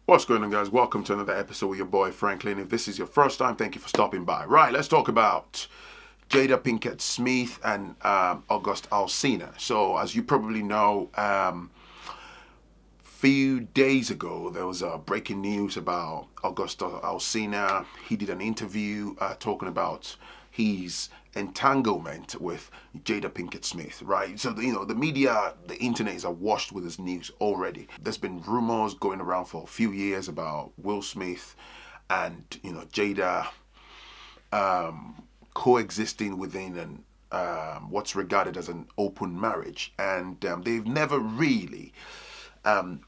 What's going on, guys? Welcome to another episode with your boy Phrankleen. If this is your first time, thank you for stopping by. Right, let's talk about Jada Pinkett Smith and Alsina. So, as you probably know, few days ago there was breaking news about Alsina. He did an interview talking about his entanglement with Jada Pinkett Smith, right? So the media, the internet is awash with this news already. There's been rumors going around for a few years about Will Smith and Jada coexisting within what's regarded as an open marriage, and they've never really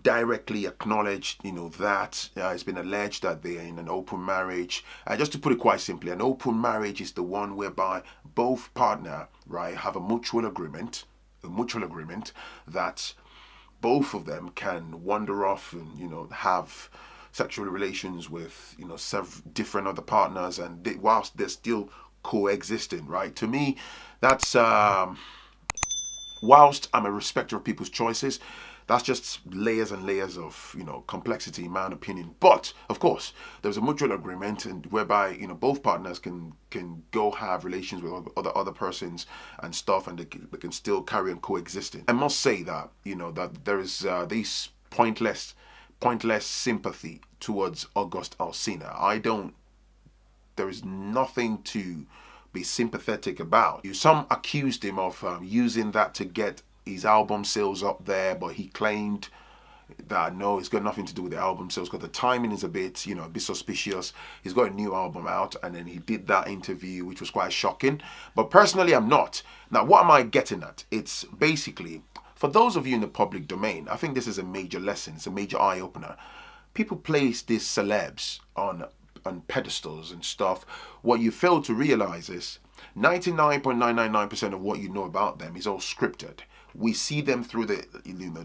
directly acknowledged, that it's been alleged that they are in an open marriage. Just to put it quite simply, an open marriage is the one whereby both partner, right, have a mutual agreement that both of them can wander off and have sexual relations with several different other partners, and whilst they're still coexisting, right? To me, that's whilst I'm a respecter of people's choices, that's just layers and layers of complexity in my own opinion. But of course, there's a mutual agreement, and whereby both partners can go have relations with other persons and stuff, and they can still carry on coexisting. I must say that that there is this pointless sympathy towards Alsina. There is nothing to be sympathetic about. Some accused him of using that to get his album sales up there, but he claimed that no, it's got nothing to do with the album sales because the timing is a bit suspicious. He's got a new album out, and then he did that interview, which was quite shocking. But personally, I'm not. Now, what am I getting at? It's basically, for those of you in the public domain, I think this is a major lesson. It's a major eye-opener. People place these celebs on pedestals and stuff. What you fail to realize is 99.999% of what you know about them is all scripted. We see them through the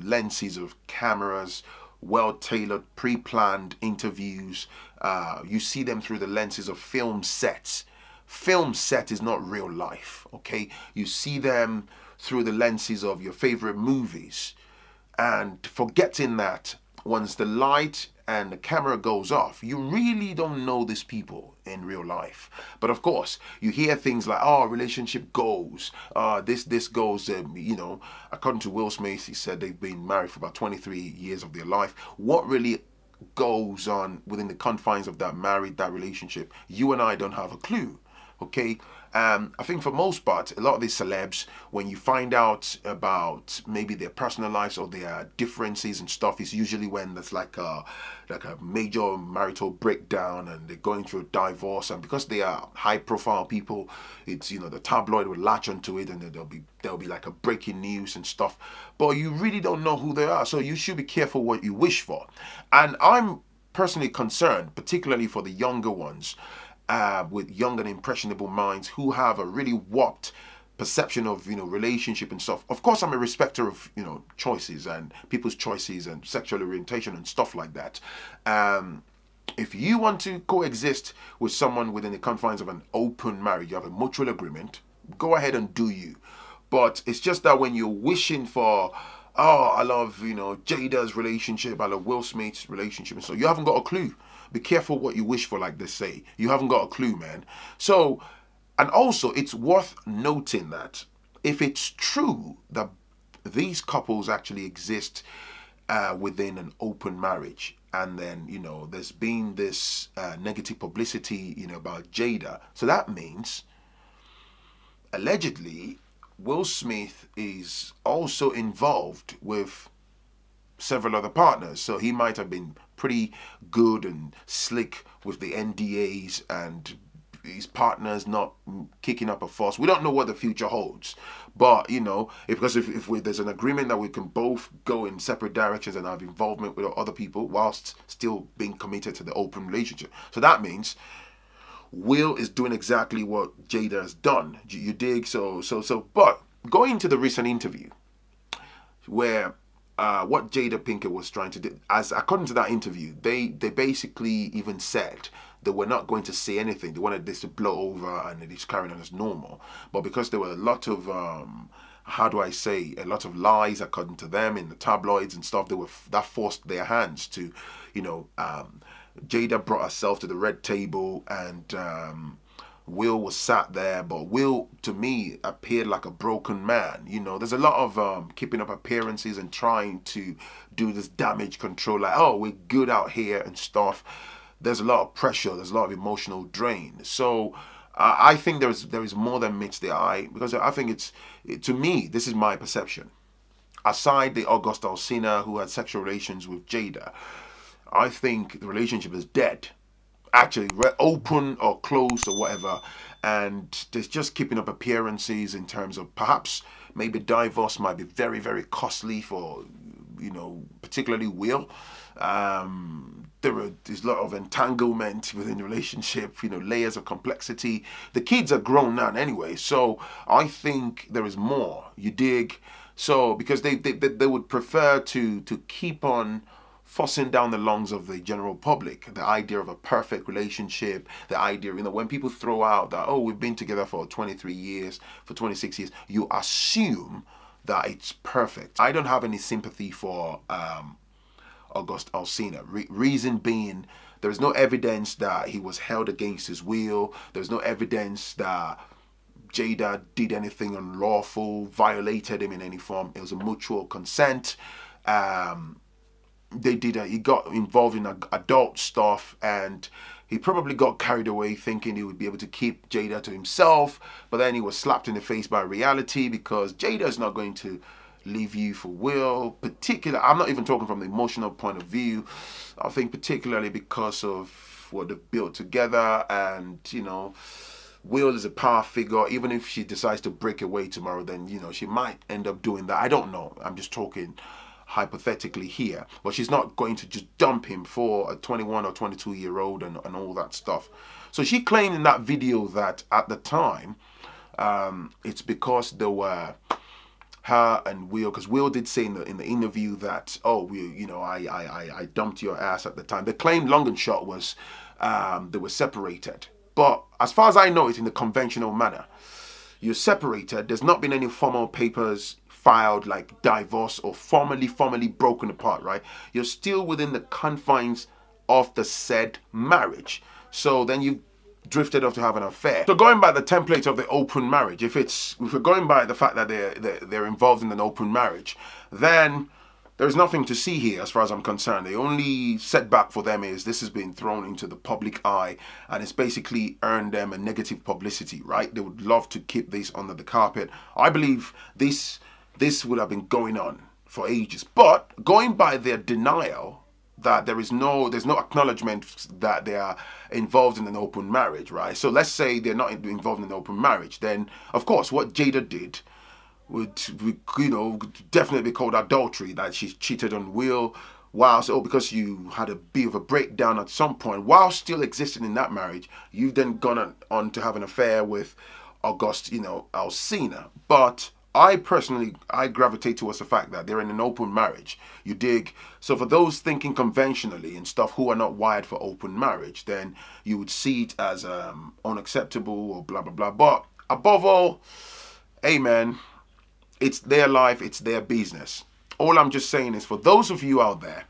lenses of cameras, well-tailored, pre-planned interviews. You see them through the lenses of film sets. Film set is not real life, okay? You see them through the lenses of your favorite movies. And forgetting that once the light and the camera goes off, you really don't know these people in real life. But of course, you hear things like, oh, relationship goals, this goes, according to Will Smith, he said they've been married for about 23 years of their life. What really goes on within the confines of that relationship, you and I don't have a clue, okay? I think for most part, a lot of these celebs, when you find out about maybe their personal lives or their differences and stuff, is usually when there's like a major marital breakdown and they're going through a divorce, and because they are high-profile people, it's the tabloid will latch onto it, and then there'll be like a breaking news and stuff. But you really don't know who they are, so you should be careful what you wish for. And I'm personally concerned, particularly for the younger ones, with young and impressionable minds who have a really warped perception of relationship and stuff. Of course, I'm a respecter of choices and people's choices and sexual orientation and stuff like that. If you want to coexist with someone within the confines of an open marriage, you have a mutual agreement, go ahead and do you. But it's just that when you're wishing for, oh, I love Jada's relationship, I love Will Smith's relationship, and so you haven't got a clue. Be careful what you wish for, like they say. You haven't got a clue, man. So, and also, it's worth noting that if it's true that these couples actually exist within an open marriage, and then, there's been this negative publicity, about Jada, so that means, allegedly, Will Smith is also involved with several other partners, so he might have been pretty good and slick with the NDAs and his partners not kicking up a fuss. We don't know what the future holds, but because if there's an agreement that we can both go in separate directions and have involvement with other people whilst still being committed to the open relationship, so that means Will is doing exactly what Jada has done. You dig? So but going to the recent interview where what Jada Pinkett was trying to do, as according to that interview, they basically even said they were not going to say anything. They wanted this to blow over and it's carrying on as normal. But because there were a lot of how do I say, a lot of lies according to them in the tabloids and stuff. That forced their hands to, you know, Jada brought herself to the red table, and Will was sat there, but Will, to me, appeared like a broken man. You know, there's a lot of keeping up appearances and trying to do this damage control, like, oh, we're good out here and stuff. There's a lot of pressure, there's a lot of emotional drain. So I think there is more than meets the eye, because I think to me, this is my perception. Aside the August Alsina who had sexual relations with Jada, I think the relationship is dead. Actually, open or closed or whatever, and there's just keeping up appearances in terms of perhaps maybe divorce might be very, very costly for, you know, particularly Will. There's a lot of entanglement within the relationship, you know, layers of complexity. The kids are grown now anyway, so I think there is more. You dig? So because they would prefer to keep on forcing down the lungs of the general public the idea of a perfect relationship, the idea, you know, when people throw out that, oh, we've been together for 23 years, for 26 years, you assume that it's perfect. I don't have any sympathy for August Alsina. Reason being, there is no evidence that he was held against his will. There's no evidence that Jada did anything unlawful, violated him in any form. It was a mutual consent. He got involved in adult stuff, and he probably got carried away thinking he would be able to keep Jada to himself, but then he was slapped in the face by reality, because Jada is not going to leave you for Will. I'm not even talking from the emotional point of view. I think particularly because of what they've built together, and, you know, Will is a power figure. Even if she decides to break away tomorrow, then, you know, she might end up doing that. I don't know. I'm just talking hypothetically here, but she's not going to just dump him for a 21 or 22-year-old and all that stuff. So she claimed in that video that at the time, it's because there were her and Will, because Will did say in the interview that, oh, you know, I dumped your ass at the time. The claim, long and short, was they were separated. But as far as I know, it's in the conventional manner. You're separated. There's not been any formal papers filed like divorce or formally broken apart, right? You're still within the confines of the said marriage. So then you drifted off to have an affair. So going by the template of the open marriage, if we're going by the fact that they're involved in an open marriage, then there's nothing to see here as far as I'm concerned. The only setback for them is this has been thrown into the public eye, and it's basically earned them a negative publicity, right? They would love to keep this under the carpet. I believe this would have been going on for ages. But going by their denial that there's no acknowledgement that they are involved in an open marriage, right? So let's say they're not involved in an open marriage, then of course what Jada did would, you know, definitely be called adultery, that she cheated on Will, because you had a bit of a breakdown at some point while still existing in that marriage, you've then gone on to have an affair with August, you know, Alsina. But I personally gravitate towards the fact that they're in an open marriage. You dig? So for those thinking conventionally and stuff who are not wired for open marriage, then you would see it as unacceptable or blah, blah, blah. But above all, hey man, it's their life, it's their business. All I'm just saying is, for those of you out there,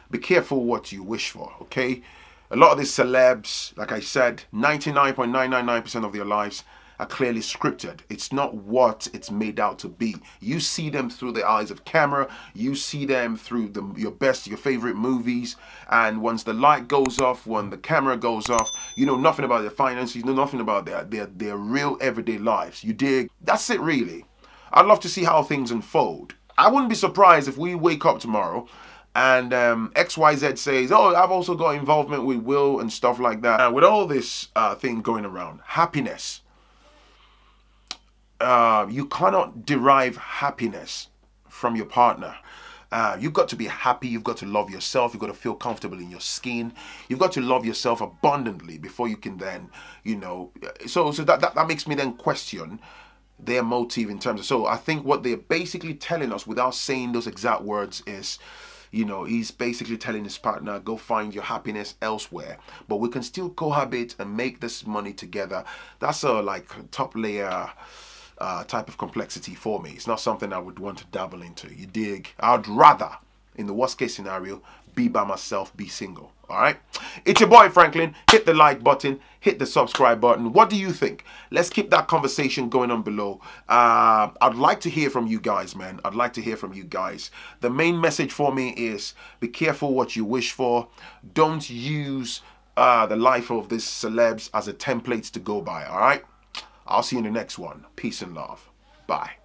be careful what you wish for, okay? A lot of these celebs, like I said, 99.999% of their lives are clearly scripted. It's not what it's made out to be. You see them through the eyes of camera. You see them through your favorite movies. And once the light goes off, when the camera goes off, you know nothing about their finances. You know nothing about their real everyday lives. You dig? That's it, really. I'd love to see how things unfold. I wouldn't be surprised if we wake up tomorrow and XYZ says, oh, I've also got involvement with Will and stuff like that. And with all this thing going around, happiness. You cannot derive happiness from your partner. You've got to be happy. You've got to love yourself. You've got to feel comfortable in your skin. You've got to love yourself abundantly before you can then, you know. So that makes me then question their motive in terms of. So I think what they're basically telling us without saying those exact words is, you know, he's basically telling his partner, go find your happiness elsewhere, but we can still cohabit and make this money together. That's a like top layer type of complexity for me. It's not something I would want to dabble into. You dig? I'd rather, in the worst case scenario, be by myself, be single. All right, it's your boy Phrankleen. Hit the like button, hit the subscribe button. What do you think? Let's keep that conversation going on below. I'd like to hear from you guys, man. I'd like to hear from you guys. The main message for me is be careful what you wish for. Don't use the life of these celebs as a template to go by. All right, I'll see you in the next one. Peace and love. Bye.